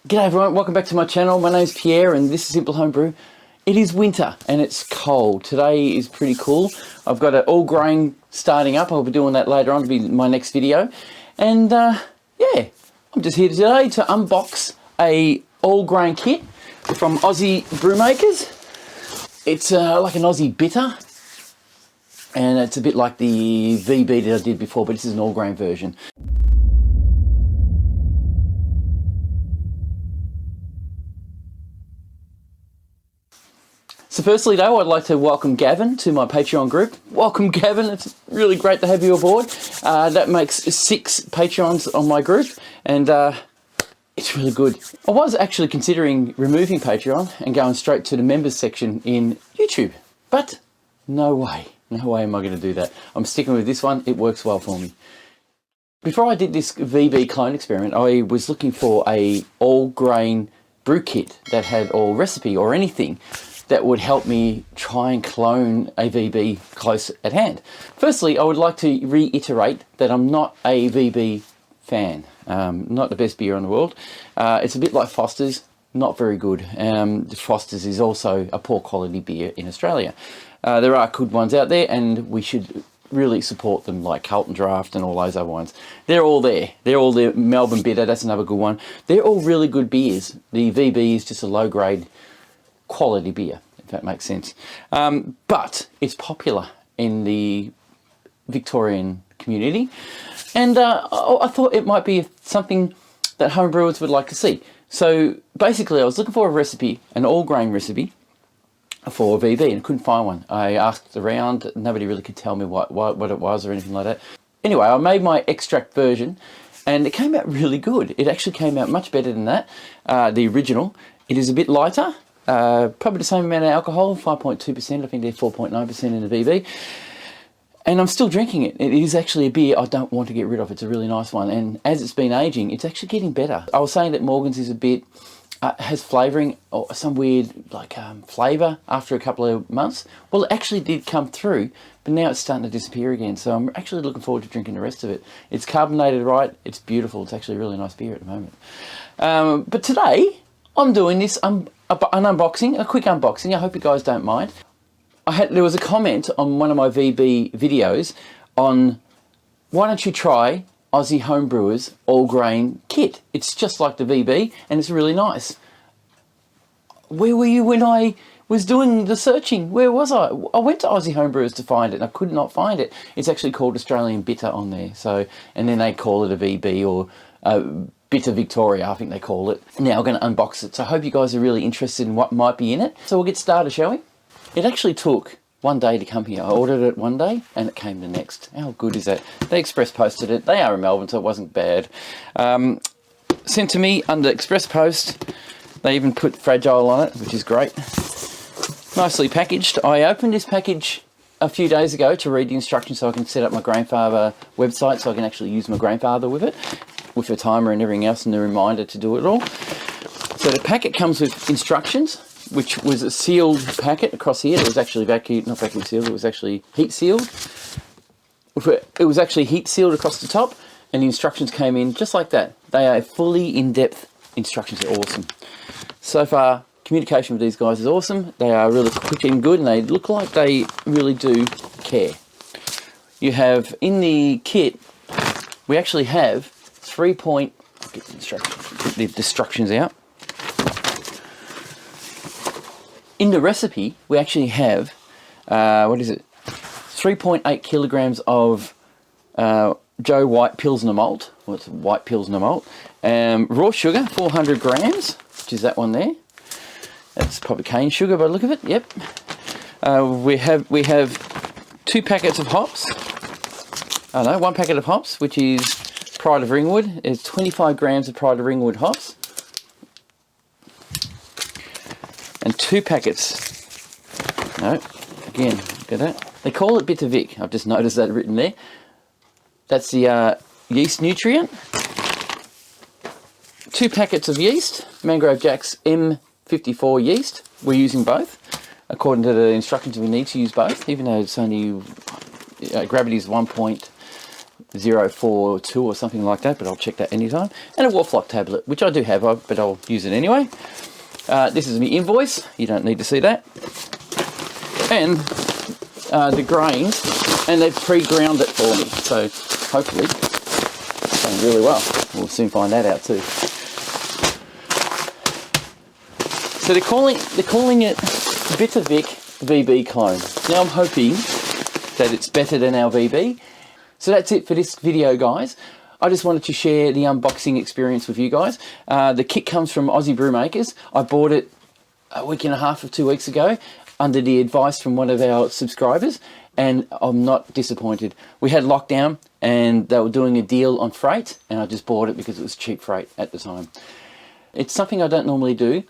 G'day everyone, welcome back to my channel. My name's Pierre and this is Simple Homebrew. It is winter and it's cold. Today is pretty cool. I've got an all grain starting up. I'll be doing that later on to be my next video. And yeah, I'm just here today to unbox a all grain kit from Aussie Brewmakers. It's like an Aussie bitter. And it's a bit like the VB that I did before, but this is an all grain version. So firstly though, I'd like to welcome Gavin to my Patreon group. Welcome Gavin, it's really great to have you aboard. That makes 6 Patreons on my group and it's really good. I was actually considering removing Patreon and going straight to the members section in YouTube, but no way am I going to do that. I'm sticking with this one, it works well for me. Before I did this VB clone experiment, I was looking for a all grain brew kit that had all recipe or anything that would help me try and clone a VB close at hand. Firstly, I would like to reiterate that I'm not a VB fan. Not the best beer in the world. It's a bit like Foster's, not very good. Foster's is also a poor quality beer in Australia. There are good ones out there and we should really support them, like Carlton Draft and all those other ones. They're all there. They're all there. Melbourne Bitter, that's another good one. They're all really good beers. The VB is just a low grade quality beer, if that makes sense. But it's popular in the Victorian community. And I thought it might be something that homebrewers would like to see. So basically I was looking for a recipe, an all grain recipe for VB, and I couldn't find one. I asked around, nobody really could tell me what it was or anything like that. Anyway, I made my extract version and it came out really good. It actually came out much better than that, the original. It is a bit lighter, probably the same amount of alcohol, 5.2%, I think they're 4.9% in the VB. And I'm still drinking it. It is actually a beer I don't want to get rid of. It's a really nice one. And as it's been aging, it's actually getting better. I was saying that Morgan's is a bit, has flavouring or some weird like flavour after a couple of months. Well, it actually did come through, but now it's starting to disappear again. So I'm actually looking forward to drinking the rest of it. It's carbonated right. It's beautiful. It's actually a really nice beer at the moment. But today, I'm doing this an unboxing, a quick unboxing. I hope you guys don't mind. There was a comment on one of my VB videos on why don't you try Aussie Homebrewers all grain kit. It's just like the VB and it's really nice. Where were you when I was doing the searching? Where was I? I went to Aussie Homebrewers to find it and I could not find it. It's actually called Australian Bitter on there. So, and then they call it a VB or Bitter Victoria, I think they call it. Now I'm going to unbox it. So I hope you guys are really interested in what might be in it. So we'll get started, shall we? It actually took one day to come here. I ordered it one day and it came the next. How good is that? They express posted it. They are in Melbourne, so it wasn't bad. Sent to me under express post. They even put fragile on it, which is great. Nicely packaged. I opened this package a few days ago to read the instructions so I can set up my grandfather website so I can actually use my grandfather with it, with a timer and everything else and the reminder to do it all. So the packet comes with instructions, which was a sealed packet across here. It was actually not vacuum sealed, it was actually heat sealed. It was actually heat sealed across the top and the instructions came in just like that. They are fully in-depth instructions. They're awesome. So far, communication with these guys is awesome. They are really quick and good and they look like they really do care. You have, in the kit, we actually have I'll get the instructions out. In the recipe, we actually have, 3.8 kilograms of Joe White Pilsner malt. Well, it's white Pilsner malt. Raw sugar, 400 grams, which is that one there. That's probably cane sugar by the look of it, yep. We have 2 packets of hops. Oh no, 1 packet of hops, which is Pride of Ringwood. It's 25 grams of Pride of Ringwood hops. And 2 packets, no, again, look at that. They call it Bitter Vic, I've just noticed that written there. That's the yeast nutrient. 2 packets of yeast, Mangrove Jack's M54 yeast. We're using both. According to the instructions, we need to use both, even though it's only, gravity is 1.5 042 or something like that, but I'll check that anytime. And a Wolflock tablet, which I do have, but I'll use it anyway. This is my invoice. You don't need to see that. And the grains, and they've pre-ground it for me, so hopefully it's going really well. We'll soon find that out too. So they're calling it Bitter Vic VB clone. Now I'm hoping that it's better than our VB. So that's it for this video, guys. I just wanted to share the unboxing experience with you guys. The kit comes from Aussie Brewmakers. I bought it a week and a half or 2 weeks ago under the advice from one of our subscribers, and I'm not disappointed. We had lockdown and they were doing a deal on freight, and I just bought it because it was cheap freight at the time. It's something I don't normally do,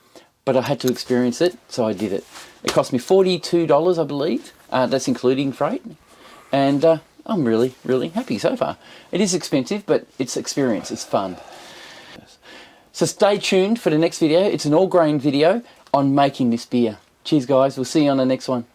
but I had to experience it, so I did it. It cost me $42, I believe. That's including freight. And I'm really, really happy so far. It is expensive, but it's experience, it's fun. So stay tuned for the next video. It's an all-grain video on making this beer. Cheers, guys. We'll see you on the next one.